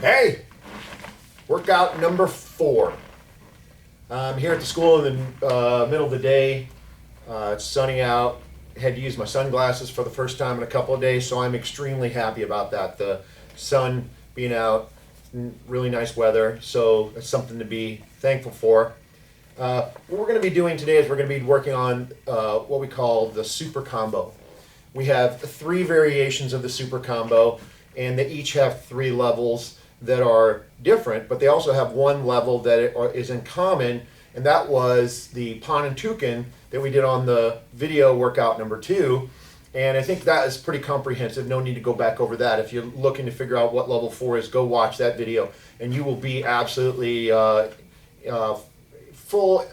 Hey, workout number 4. I'm here at the school in the middle of the day. It's sunny out. Had to use my sunglasses for the first time in a couple of days, so I'm extremely happy about that. The sun being out, really nice weather, so it's something to be thankful for. What we're going to be doing today is we're going to be working on what we call the super combo. We have 3 variations of the super combo, and they each have 3 levels that are different, but they also have one level that is in common, and that was the Panantukan that we did on the video workout number 2. And I think that is pretty comprehensive. No need to go back over that. If you're looking to figure out what level 4 is, go watch that video, and you will be absolutely full,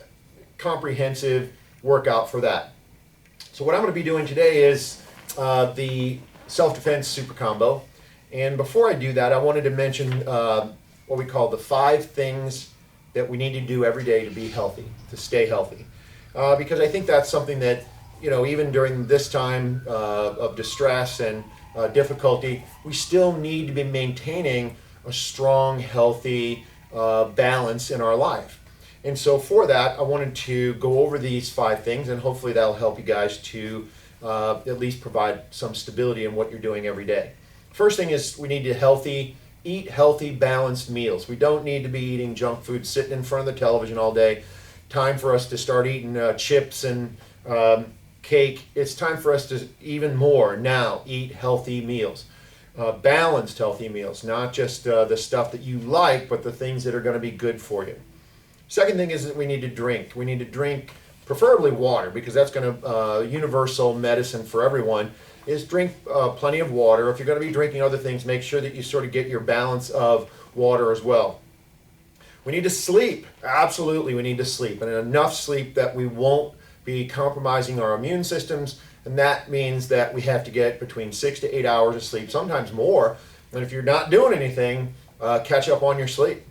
comprehensive workout for that. So what I'm going to be doing today is the self-defense super combo. And before I do that, I wanted to mention what we call the 5 things that we need to do every day to be healthy, to stay healthy. Because I think that's something that, even during this time of distress and difficulty, we still need to be maintaining a strong, healthy balance in our life. And so for that, I wanted to go over these 5 things, and hopefully that'll help you guys to at least provide some stability in what you're doing every day. First thing is we need to eat healthy, balanced meals. We don't need to be eating junk food, sitting in front of the television all day. Time for us to start eating chips and cake. It's time for us to even more now eat healthy meals. Balanced healthy meals, not just the stuff that you like, but the things that are going to be good for you. Second thing is that we need to drink. We need to drink preferably water, because that's going to universal medicine for everyone. Is drink plenty of water. If you're going to be drinking other things, make sure that you sort of get your balance of water as well. We need to sleep. Absolutely, we need to sleep, and enough sleep that we won't be compromising our immune systems, and that means that we have to get between 6 to 8 hours of sleep, sometimes more. And if you're not doing anything, catch up on your sleep.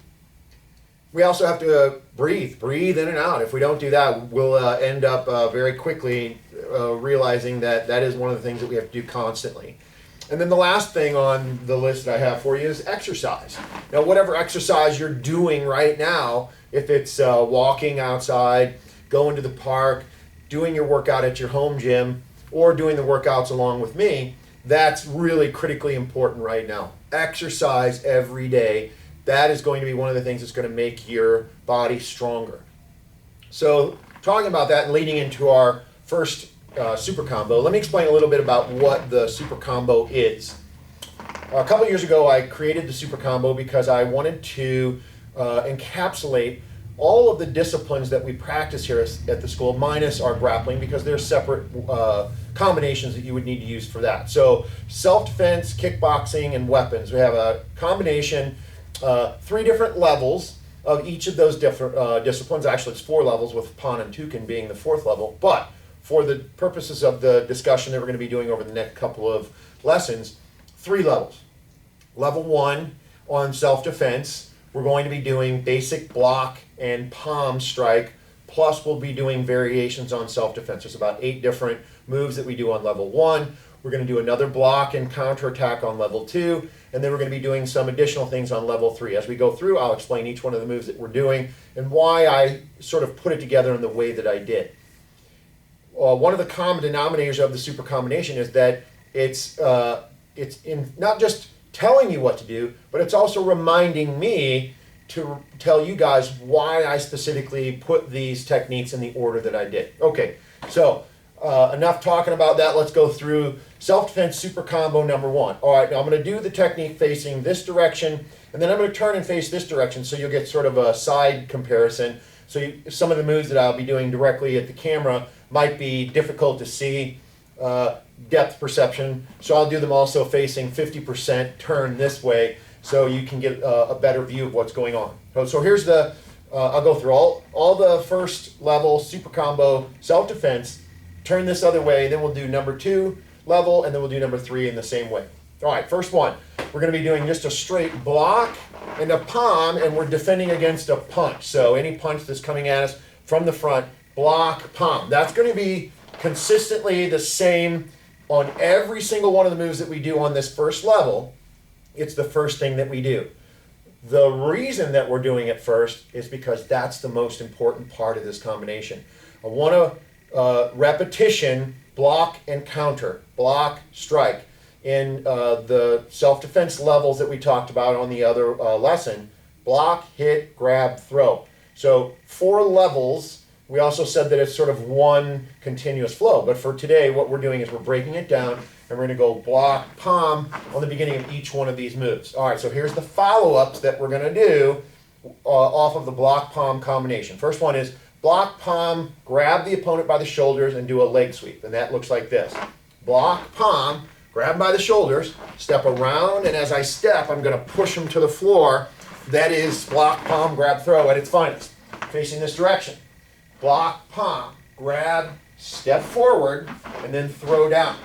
We also have to breathe in and out. If we don't do that, we'll end up very quickly realizing that that is one of the things that we have to do constantly. And then the last thing on the list that I have for you is exercise. Now, whatever exercise you're doing right now, if it's walking outside, going to the park, doing your workout at your home gym, or doing the workouts along with me, that's really critically important right now. Exercise every day. That is going to be one of the things that's going to make your body stronger. So, talking about that and leading into our first super combo, let me explain a little bit about what the super combo is. A couple years ago, I created the super combo because I wanted to encapsulate all of the disciplines that we practice here at the school, minus our grappling, because there's separate combinations that you would need to use for that. So, self-defense, kickboxing, and weapons. We have a combination, 3 different levels of each of those different disciplines. Actually, it's 4 levels, with Panantukan being the 4th level. But for the purposes of the discussion that we're going to be doing over the next couple of lessons, 3 levels. Level 1 on self-defense, we're going to be doing basic block and palm strike, plus we'll be doing variations on self-defense. There's about 8 different moves that we do on level 1. We're going to do another block and counterattack on level 2, and then we're going to be doing some additional things on level 3. As we go through, I'll explain each one of the moves that we're doing and why I sort of put it together in the way that I did. One of the common denominators of the super combination is that it's in not just telling you what to do, but it's also reminding me to tell you guys why I specifically put these techniques in the order that I did. Okay, so enough talking about that. Let's go through self-defense super combo number 1. All right, now I'm going to do the technique facing this direction, and then I'm going to turn and face this direction, so you'll get sort of a side comparison. So some of the moves that I'll be doing directly at the camera might be difficult to see, depth perception. So I'll do them also facing 50% turn this way, so you can get a better view of what's going on. So here's I'll go through all the first level super combo self-defense, turn this other way, then we'll do number 2 level, and then we'll do number 3 in the same way. All right, first one, we're going to be doing just a straight block and a palm, and we're defending against a punch. So any punch that's coming at us from the front, block, palm. That's going to be consistently the same on every single one of the moves that we do on this first level. It's the first thing that we do. The reason that we're doing it first is because that's the most important part of this combination. I want to repetition, block and counter, block, strike. In the self-defense levels that we talked about on the other lesson, block, hit, grab, throw. So 4 levels. We also said that it's sort of one continuous flow, but for today what we're doing is we're breaking it down and we're going to go block, palm on the beginning of each one of these moves. All right, so here's the follow-ups that we're going to do off of the block, palm combination. First one is block, palm, grab the opponent by the shoulders and do a leg sweep, and that looks like this. Block, palm, grab by the shoulders, step around, and as I step, I'm going to push them to the floor. That is block, palm, grab, throw at its finest, facing this direction. Block, palm, grab, step forward, and then throw down.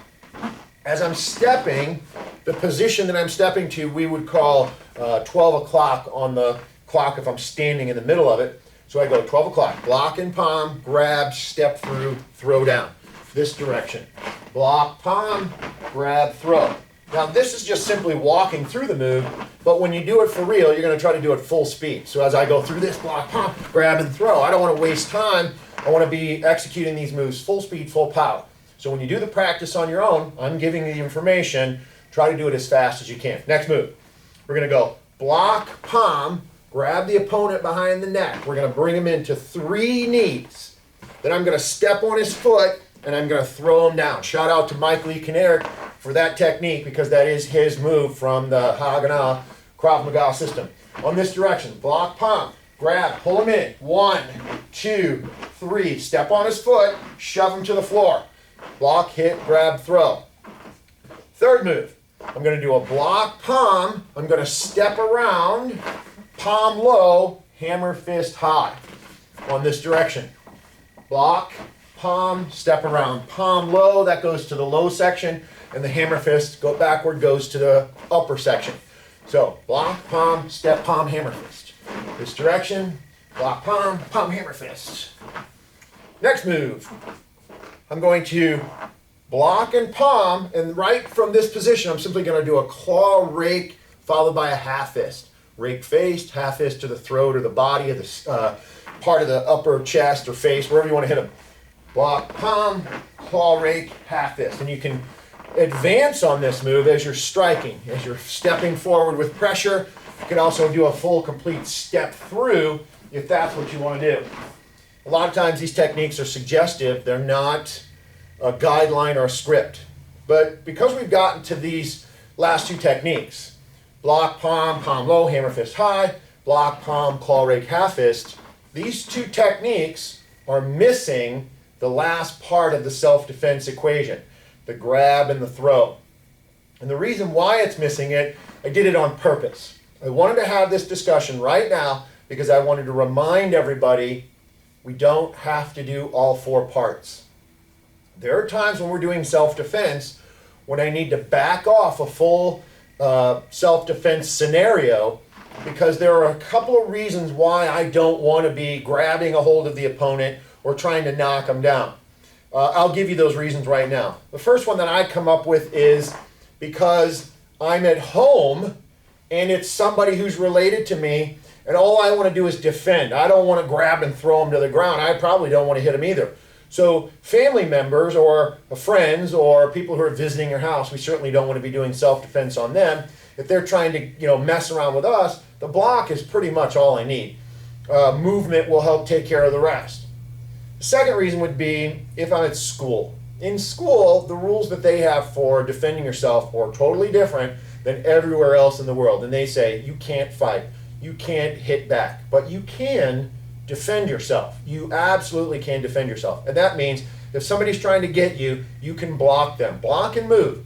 As I'm stepping, the position that I'm stepping to, we would call 12 o'clock on the clock if I'm standing in the middle of it. So I go 12 o'clock, block and palm, grab, step through, throw down. This direction. Block, palm, grab, throw. Now this is just simply walking through the move, but when you do it for real, you're going to try to do it full speed. So as I go through this, block, palm, grab, and throw. I don't want to waste time. I want to be executing these moves full speed, full power. So when you do the practice on your own, I'm giving you the information. Try to do it as fast as you can. Next move. We're going to go block, palm, grab the opponent behind the neck. We're going to bring him into 3 knees. Then I'm going to step on his foot, and I'm going to throw him down. Shout out to Mike Lee Kinerick for that technique because that is his move from the Haganah Krav Maga system. On this direction, block, palm, grab, pull him in. 1, 2, 3. Step on his foot, shove him to the floor. Block, hit, grab, throw. Third move, I'm going to do a block, palm. I'm going to step around, palm low, hammer fist high. On this direction, block, palm, step around, palm low, that goes to the low section, and the hammer fist go backward goes to the upper section. So block, palm, step, palm, hammer fist. This direction, block, palm, palm, hammer fist. Next move, I'm going to block and palm, and right from this position, I'm simply going to do a claw rake followed by a half fist. Rake face, half fist to the throat or the body of the part of the upper chest or face, wherever you want to hit them. Block, palm, claw rake, half fist. And you can advance on this move as you're striking, as you're stepping forward with pressure. You can also do a full, complete step through if that's what you want to do. A lot of times these techniques are suggestive. They're not a guideline or a script. But because we've gotten to these last 2 techniques, block, palm, palm low, hammer fist high, block, palm, claw rake, half fist, these 2 techniques are missing the last part of the self-defense equation, the grab and the throw. And the reason why it's missing it, I did it on purpose. I wanted to have this discussion right now because I wanted to remind everybody we don't have to do all 4 parts. There are times when we're doing self-defense when I need to back off a full self-defense scenario because there are a couple of reasons why I don't want to be grabbing a hold of the opponent or trying to knock them down. I'll give you those reasons right now. The first one that I come up with is because I'm at home and it's somebody who's related to me and all I want to do is defend. I don't want to grab and throw them to the ground. I probably don't want to hit them either. So family members or friends or people who are visiting your house, we certainly don't want to be doing self-defense on them. If they're trying to mess around with us, the block is pretty much all I need. Movement will help take care of the rest. The second reason would be if I'm at school. In school, the rules that they have for defending yourself are totally different than everywhere else in the world. And they say you can't fight, you can't hit back, but you can defend yourself. You absolutely can defend yourself. And that means if somebody's trying to get you, you can block them. Block and move.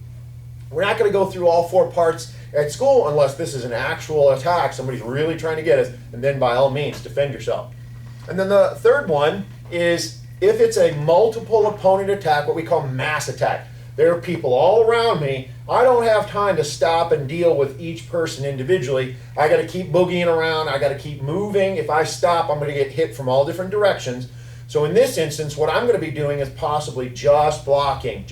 We're not going to go through all 4 parts at school unless this is an actual attack. Somebody's really trying to get us, and then by all means, defend yourself. And then the third one is if it's a multiple opponent attack, what we call mass attack. There are people all around me. I don't have time to stop and deal with each person individually. I got to keep boogieing around. I got to keep moving. If I stop, I'm going to get hit from all different directions. So in this instance, what I'm going to be doing is possibly just blocking,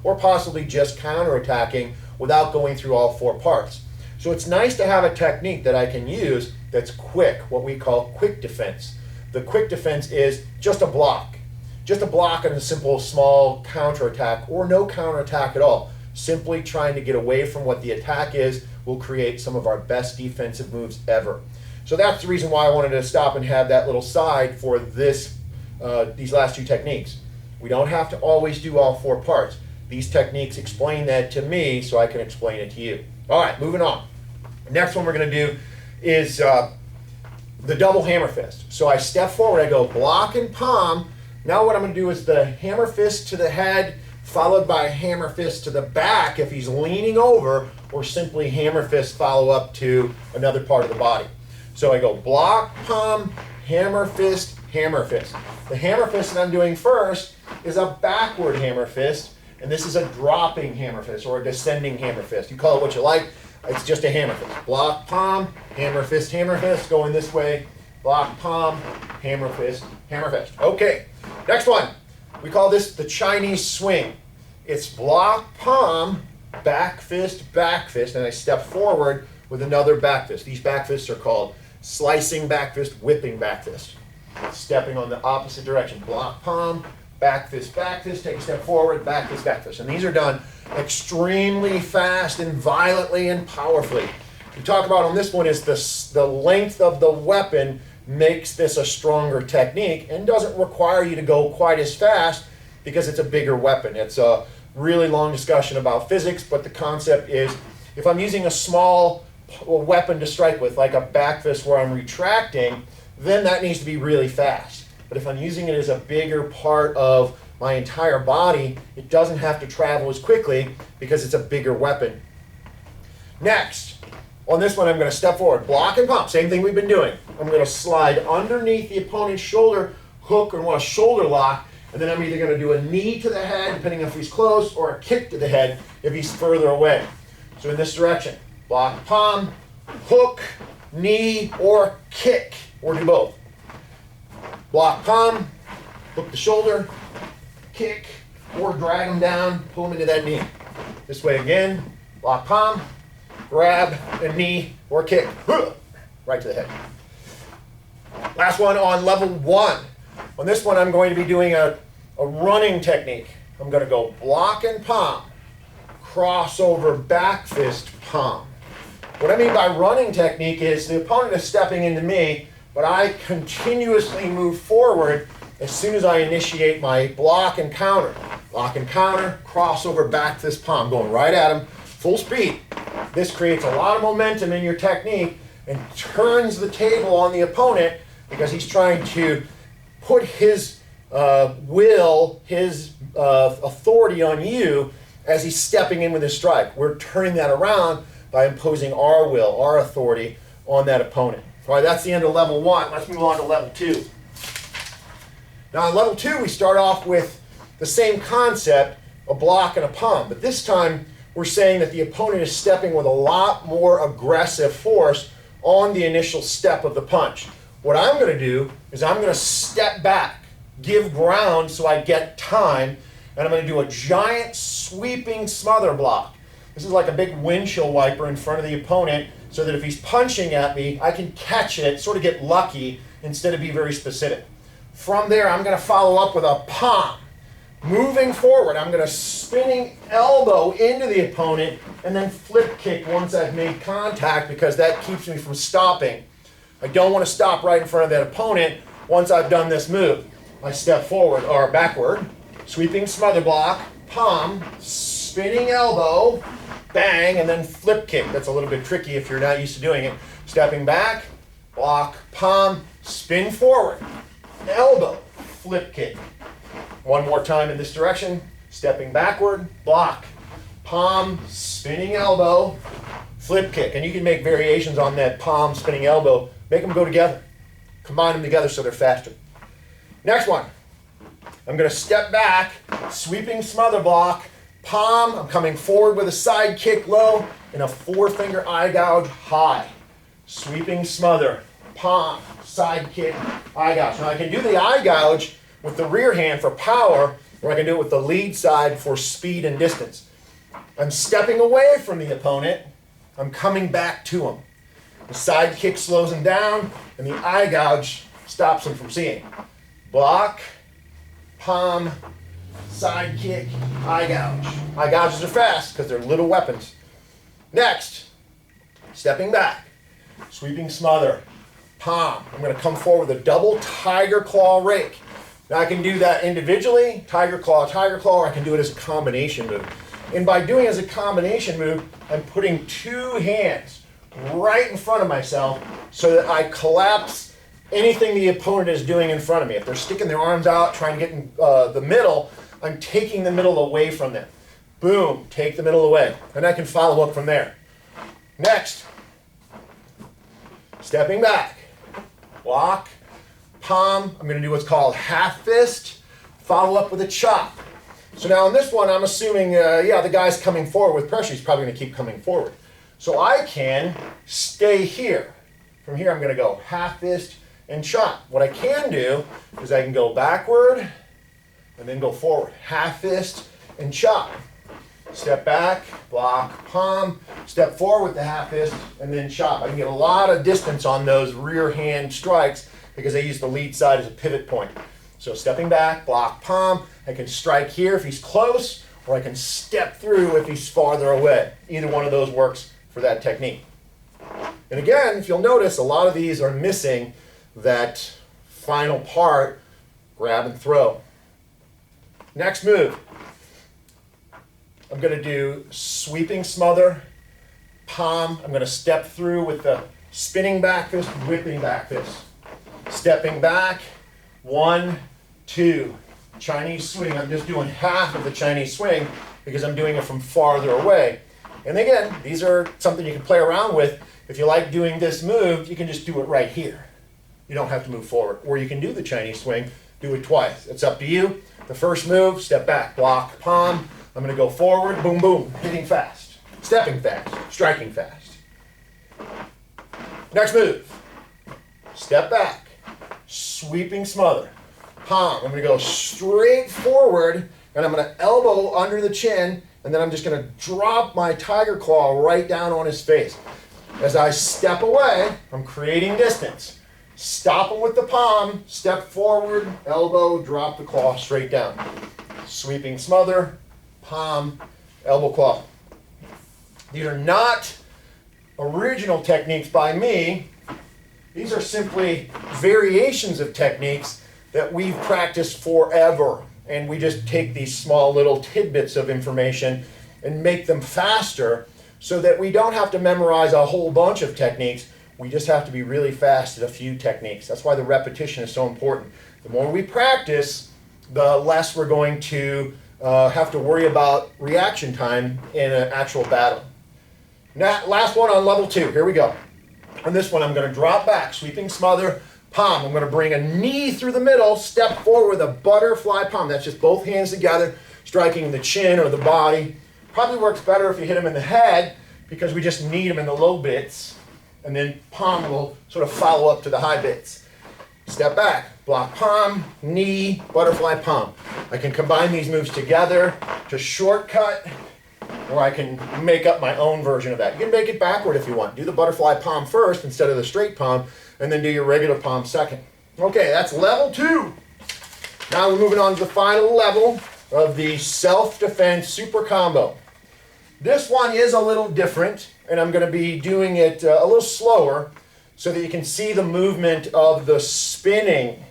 or possibly just counterattacking without going through all 4 parts. So it's nice to have a technique that I can use that's quick, what we call quick defense. The quick defense is just a block. Just a block and a simple small counterattack or no counterattack at all. Simply trying to get away from what the attack is will create some of our best defensive moves ever. So that's the reason why I wanted to stop and have that little side for this, these last two techniques. We don't have to always do all four parts. These techniques explain that to me so I can explain it to you. All right, moving on. Next one we're going to do is the double hammer fist. So I step forward, I go block and palm. Now what I'm going to do is the hammer fist to the head, followed by hammer fist to the back if he's leaning over, or simply hammer fist follow up to another part of the body. So I go block, palm, hammer fist, hammer fist. The hammer fist that I'm doing first is a backward hammer fist, and this is a dropping hammer fist or a descending hammer fist. You call it what you like. It's just a hammer fist. Block, palm, hammer fist, going this way. Block, palm, hammer fist, hammer fist. Okay, next one. We call this the Chinese swing. It's block, palm, back fist, and I step forward with another back fist. These back fists are called slicing back fist, whipping back fist. Stepping on the opposite direction. Block, palm, back fist, take a step forward, back fist. And these are done extremely fast and violently and powerfully. We talk about on this one is the length of the weapon makes this a stronger technique and doesn't require you to go quite as fast because it's a bigger weapon. It's a really long discussion about physics, but the concept is if I'm using a small weapon to strike with, like a back fist where I'm retracting, then that needs to be really fast. But if I'm using it as a bigger part of my entire body, it doesn't have to travel as quickly because it's a bigger weapon. Next, on this one I'm going to step forward, block and pump, same thing we've been doing. I'm going to slide underneath the opponent's shoulder, hook and want a shoulder lock, and then I'm either going to do a knee to the head, depending on if he's close, or a kick to the head if he's further away. So in this direction, block, palm, hook, knee, or kick, or do both. Block, palm, hook the shoulder, kick, or drag him down, pull him into that knee. This way again, block, palm, grab, and knee, or kick, right to the head. Last one on level 1. On this one, I'm going to be doing a running technique. I'm going to go block and palm, crossover back fist, palm. What I mean by running technique is the opponent is stepping into me, but I continuously move forward as soon as I initiate my block and counter. Block and counter, crossover back fist, palm, going right at him, full speed. This creates a lot of momentum in your technique and turns the table on the opponent because he's trying to put his will, his authority on you as he's stepping in with his strike. We're turning that around by imposing our will, our authority on that opponent. All right, that's the end of level 1. Let's move on to level 2. Now in level 2, we start off with the same concept, a block and a palm, but this time we're saying that the opponent is stepping with a lot more aggressive force on the initial step of the punch. What I'm going to do is I'm going to step back, give ground so I get time, and I'm going to do a giant sweeping smother block. This is like a big windshield wiper in front of the opponent so that if he's punching at me, I can catch it, sort of get lucky instead of be very specific. From there, I'm going to follow up with a palm. Moving forward, I'm going to spinning elbow into the opponent and then flip kick once I've made contact because that keeps me from stopping. I don't want to stop right in front of that opponent once I've done this move. I step forward or backward, sweeping smother block, palm, spinning elbow, bang, and then flip kick. That's a little bit tricky if you're not used to doing it. Stepping back, block, palm, spin forward, elbow, flip kick. One more time in this direction, stepping backward, block, palm, spinning elbow, flip kick. And you can make variations on that palm, spinning elbow. Make them go together. Combine them together so they're faster. Next one. I'm going to step back, sweeping smother block, palm. I'm coming forward with a side kick low and a 4-finger eye gouge high. Sweeping smother, palm, side kick, eye gouge. Now I can do the eye gouge with the rear hand for power, or I can do it with the lead side for speed and distance. I'm stepping away from the opponent, I'm coming back to him. The side kick slows him down, and the eye gouge stops him from seeing. Block, palm, side kick, eye gouge. Eye gouges are fast because they're little weapons. Next, stepping back, sweeping smother, palm. I'm going to come forward with a double tiger claw rake. Now I can do that individually, tiger claw, or I can do it as a combination move. And by doing it as a combination move, I'm putting two hands right in front of myself so that I collapse anything the opponent is doing in front of me. If they're sticking their arms out, trying to get in the middle, I'm taking the middle away from them. Boom, take the middle away. And I can follow up from there. Next, stepping back, block, palm. I'm going to do what's called half fist, follow up with a chop. So now in this one, I'm assuming, the guy's coming forward with pressure. He's probably going to keep coming forward. So I can stay here. From here, I'm going to go half fist and chop. What I can do is I can go backward and then go forward. Half fist and chop. Step back, block, palm, step forward with the half fist, and then chop. I can get a lot of distance on those rear hand strikes because I use the lead side as a pivot point. So stepping back, block, palm. I can strike here if he's close, or I can step through if he's farther away. Either one of those works for that technique. And again, if you'll notice, a lot of these are missing that final part, grab and throw. Next move. I'm going to do sweeping smother, palm. I'm going to step through with the spinning back fist, whipping back fist. Stepping back, 1, 2. Chinese swing. I'm just doing half of the Chinese swing because I'm doing it from farther away. And again, these are something you can play around with. If you like doing this move, you can just do it right here. You don't have to move forward. Or you can do the Chinese swing, do it twice. It's up to you. The first move, step back, block, palm. I'm going to go forward, boom, boom, hitting fast, stepping fast, striking fast. Next move, step back, sweeping smother, palm. I'm going to go straight forward, and I'm going to elbow under the chin, and then I'm just going to drop my tiger claw right down on his face. As I step away, I'm creating distance. Stop him with the palm, step forward, elbow, drop the claw straight down. Sweeping smother, palm, elbow claw. These are not original techniques by me. These are simply variations of techniques that we've practiced forever. And we just take these small little tidbits of information and make them faster so that we don't have to memorize a whole bunch of techniques. We just have to be really fast at a few techniques. That's why the repetition is so important. The more we practice, the less we're going to have to worry about reaction time in an actual battle. Now, last one on level 2. Here we go. On this one, I'm going to drop back, sweeping smother, palm. I'm going to bring a knee through the middle, step forward with a butterfly palm. That's just both hands together, striking the chin or the body. Probably works better if you hit him in the head because we just need him in the low bits. And then palm will sort of follow up to the high bits. Step back, block palm, knee, butterfly palm. I can combine these moves together to shortcut, or I can make up my own version of that. You can make it backward if you want. Do the butterfly palm first instead of the straight palm, and then do your regular palm second. Okay, that's level 2. Now we're moving on to the final level of the self-defense super combo. This one is a little different, and I'm going to be doing it a little slower so that you can see the movement of the spinning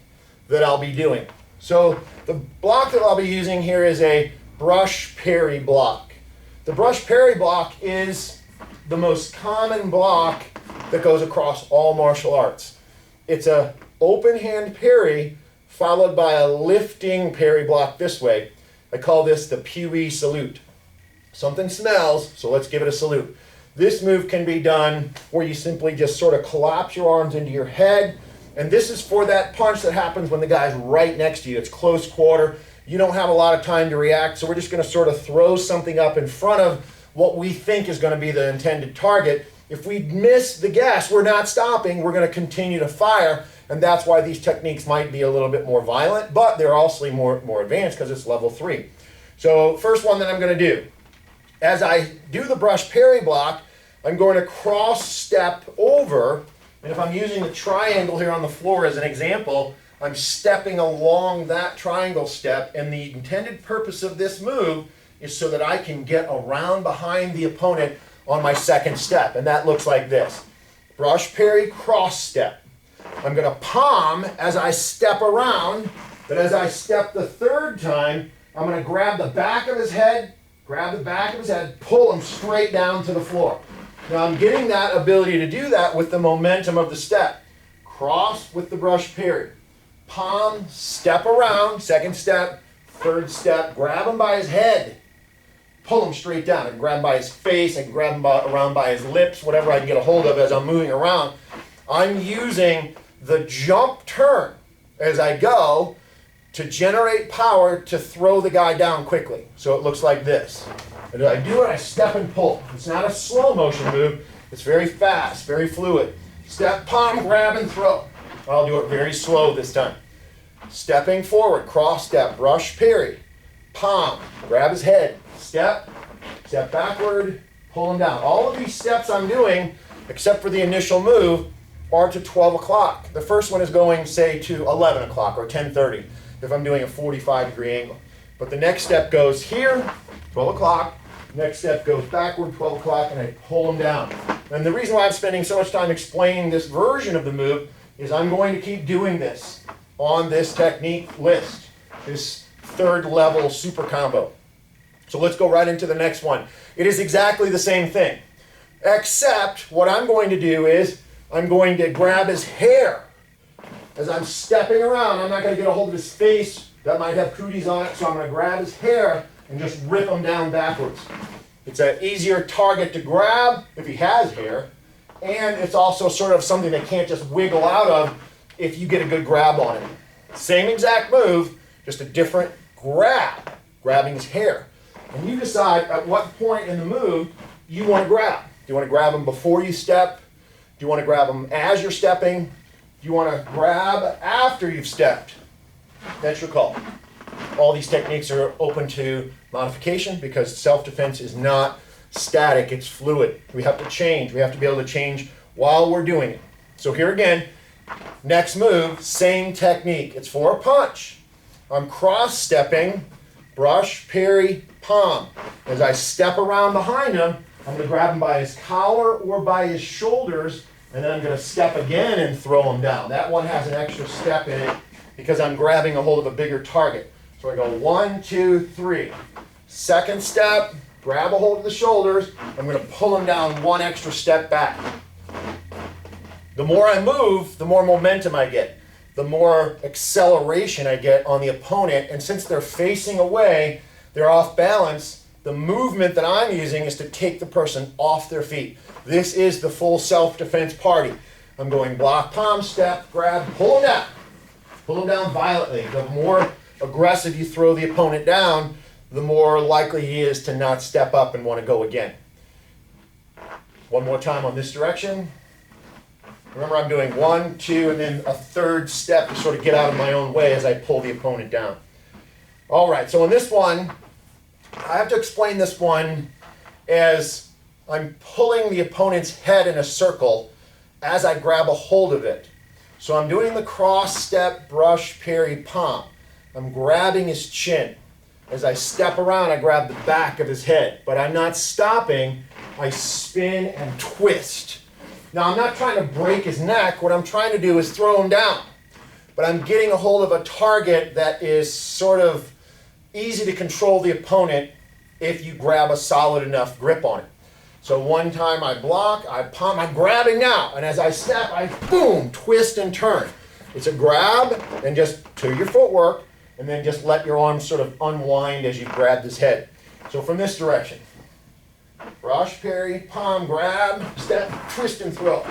that I'll be doing. So the block that I'll be using here is a brush parry block. The brush parry block is the most common block that goes across all martial arts. It's a open hand parry followed by a lifting parry block this way. I call this the Pee-wee salute. Something smells, so let's give it a salute. This move can be done where you simply just sort of collapse your arms into your head. And this is for that punch that happens when the guy's right next to you. It's close quarter. You don't have a lot of time to react, so we're just going to sort of throw something up in front of what we think is going to be the intended target. If we miss the guess, we're not stopping. We're going to continue to fire, and that's why these techniques might be a little bit more violent, but they're also more advanced because it's level 3. So first one that I'm going to do. As I do the brush parry block, I'm going to cross step over, and if I'm using the triangle here on the floor as an example, I'm stepping along that triangle step, and the intended purpose of this move is so that I can get around behind the opponent on my second step, and that looks like this. Brush, parry, cross step. I'm going to palm as I step around, but as I step the third time, I'm going to grab the back of his head, pull him straight down to the floor. Now I'm getting that ability to do that with the momentum of the step. Cross with the brush parry. Palm, step around, second step, third step, grab him by his head, pull him straight down. I can grab him by his face, I can grab him around by his lips, whatever I can get a hold of as I'm moving around. I'm using the jump turn as I go to generate power to throw the guy down quickly. So it looks like this. And I do it, I step and pull. It's not a slow motion move, it's very fast, very fluid. Step, palm, grab, and throw. I'll do it very slow this time. Stepping forward, cross step, brush, parry, palm, grab his head, step, step backward, pull him down. All of these steps I'm doing, except for the initial move, are to 12 o'clock. The first one is going, say, to 11 o'clock or 10:30 if I'm doing a 45-degree angle. But the next step goes here, 12 o'clock. Next step goes backward, 12 o'clock, and I pull him down. And the reason why I'm spending so much time explaining this version of the move is I'm going to keep doing this on this technique list, this third level super combo. So let's go right into the next one. It is exactly the same thing, except what I'm going to do is I'm going to grab his hair as I'm stepping around. I'm not going to get a hold of his face. That might have cooties on it, so I'm going to grab his hair and just rip him down backwards. It's an easier target to grab if he has hair, and it's also sort of something they can't just wiggle out of if you get a good grab on him. Same exact move, just a different grab, grabbing his hair. And you decide at what point in the move you want to grab. Do you want to grab him before you step? Do you want to grab him as you're stepping? Do you want to grab after you've stepped? That's your call. All these techniques are open to modification because self-defense is not static, it's fluid. We have to change. We have to be able to change while we're doing it. So here again, next move, same technique. It's for a punch. I'm cross-stepping, brush, parry, palm. As I step around behind him, I'm going to grab him by his collar or by his shoulders, and then I'm going to step again and throw him down. That one has an extra step in it because I'm grabbing a hold of a bigger target. So I go 1, 2, 3. Second step, grab a hold of the shoulders. I'm going to pull him down one extra step back. The more I move, the more momentum I get. The more acceleration I get on the opponent. And since they're facing away, they're off balance, the movement that I'm using is to take the person off their feet. This is the full self-defense party. I'm going block, palm, step, grab, pull him down. Pull him down violently. The more aggressive you throw the opponent down, the more likely he is to not step up and want to go again. One more time on this direction. Remember, I'm doing 1, 2, and then a third step to sort of get out of my own way as I pull the opponent down. All right, so in this one, I have to explain this one as I'm pulling the opponent's head in a circle as I grab a hold of it. So I'm doing the cross step, brush, parry, palm. I'm grabbing his chin. As I step around, I grab the back of his head, but I'm not stopping. I spin and twist. Now, I'm not trying to break his neck. What I'm trying to do is throw him down. But I'm getting a hold of a target that is sort of easy to control the opponent if you grab a solid enough grip on it. So one time I block, I palm, I'm grabbing now. And as I step, I boom, twist and turn. It's a grab and just to your footwork, and then just let your arms sort of unwind as you grab his head. So from this direction, brush, parry, palm, grab, step, twist and throw.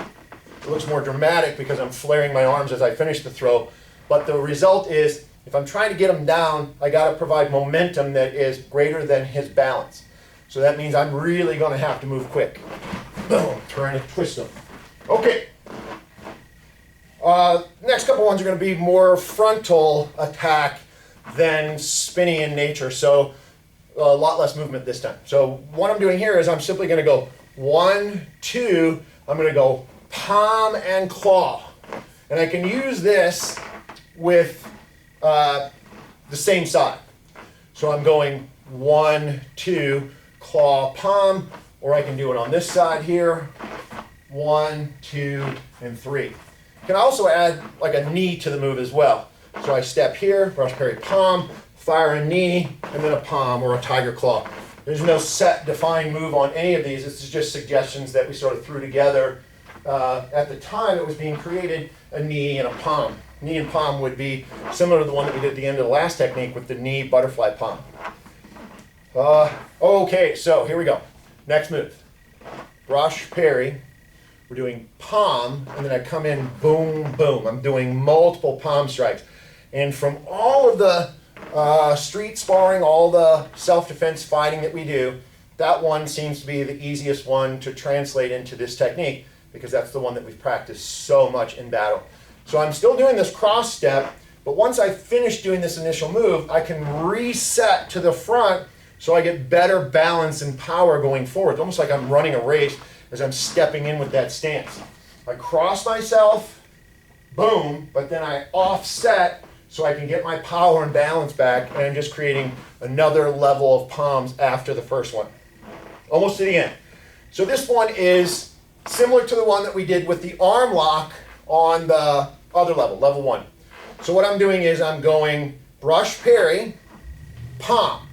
It looks more dramatic because I'm flaring my arms as I finish the throw, but the result is if I'm trying to get him down, I got to provide momentum that is greater than his balance. So that means I'm really going to have to move quick. Boom, turn and twist him. Okay. Next couple ones are going to be more frontal attack than spinny in nature, so a lot less movement this time. So what I'm doing here is I'm simply going to go 1, 2, I'm going to go palm and claw. And I can use this with the same side. So I'm going 1, 2, claw, palm, or I can do it on this side here. 1, 2, and 3. You can also add like a knee to the move as well. So I step here, brush, parry, palm, fire a knee, and then a palm or a tiger claw. There's no set defined move on any of these. This is just suggestions that we sort of threw together. At the time it was being created, a knee and a palm. Knee and palm would be similar to the one that we did at the end of the last technique with the knee butterfly palm. Okay, so here we go. Next move. Brush, parry. We're doing palm, and then I come in, boom, boom. I'm doing multiple palm strikes. And from all of the street sparring, all the self-defense fighting that we do, that one seems to be the easiest one to translate into this technique because that's the one that we've practiced so much in battle. So I'm still doing this cross step, but once I finish doing this initial move, I can reset to the front so I get better balance and power going forward. It's almost like I'm running a race as I'm stepping in with that stance. I cross myself, boom, but then I offset so I can get my power and balance back, and I'm just creating another level of palms after the first one. Almost to the end. So this one is similar to the one that we did with the arm lock on the other level, level 1. So what I'm doing is I'm going brush, parry, palm.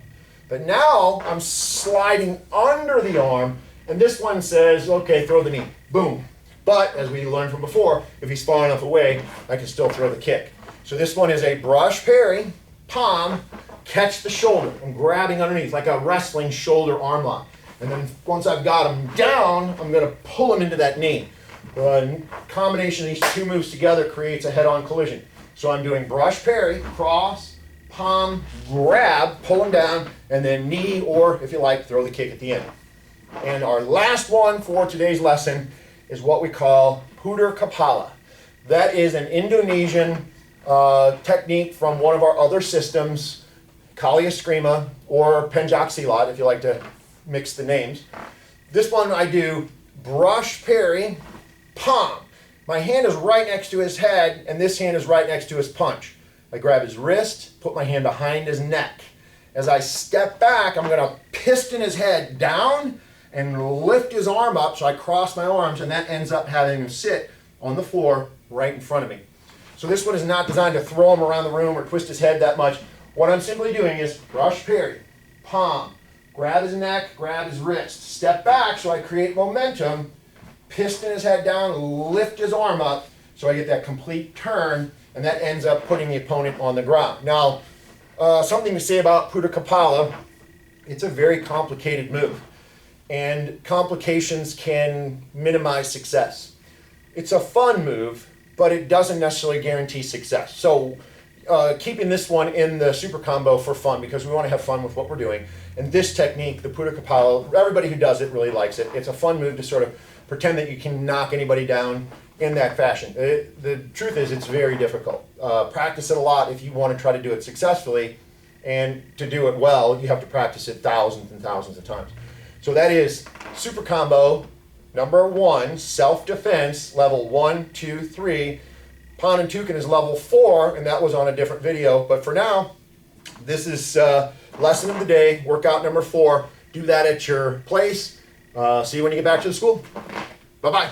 But now I'm sliding under the arm, and this one says, okay, throw the knee, boom. But as we learned from before, if he's far enough away, I can still throw the kick. So this one is a brush, parry, palm, catch the shoulder. I'm grabbing underneath like a wrestling shoulder arm lock. And then once I've got him down, I'm going to pull him into that knee. The combination of these two moves together creates a head-on collision. So I'm doing brush, parry, cross, palm, grab, pull him down, and then knee, or if you like, throw the kick at the end. And our last one for today's lesson is what we call puter kepala. That is an Indonesian technique from one of our other systems, Kali Eskrima or Pencak Silat, if you like to mix the names. This one I do brush, parry, palm. My hand is right next to his head, and this hand is right next to his punch. I grab his wrist, put my hand behind his neck. As I step back, I'm going to piston his head down and lift his arm up, so I cross my arms, and that ends up having him sit on the floor right in front of me. So this one is not designed to throw him around the room or twist his head that much. What I'm simply doing is brush, parry, palm, grab his neck, grab his wrist, step back so I create momentum, piston his head down, lift his arm up so I get that complete turn, and that ends up putting the opponent on the ground. Now, something to say about puter kepala, it's a very complicated move, and complications can minimize success. It's a fun move, but it doesn't necessarily guarantee success. So keeping this one in the super combo for fun, because we want to have fun with what we're doing. And this technique, the puter kepala, everybody who does it really likes it. It's a fun move to sort of pretend that you can knock anybody down in that fashion. The truth is it's very difficult. Practice it a lot if you want to try to do it successfully, and to do it well, you have to practice it thousands and thousands of times. So that is super combo number 1, self-defense, level 1, 2, 3. Panentuken is level 4, and that was on a different video. But for now, this is lesson of the day, workout number 4. Do that at your place. See you when you get back to the school. Bye-bye.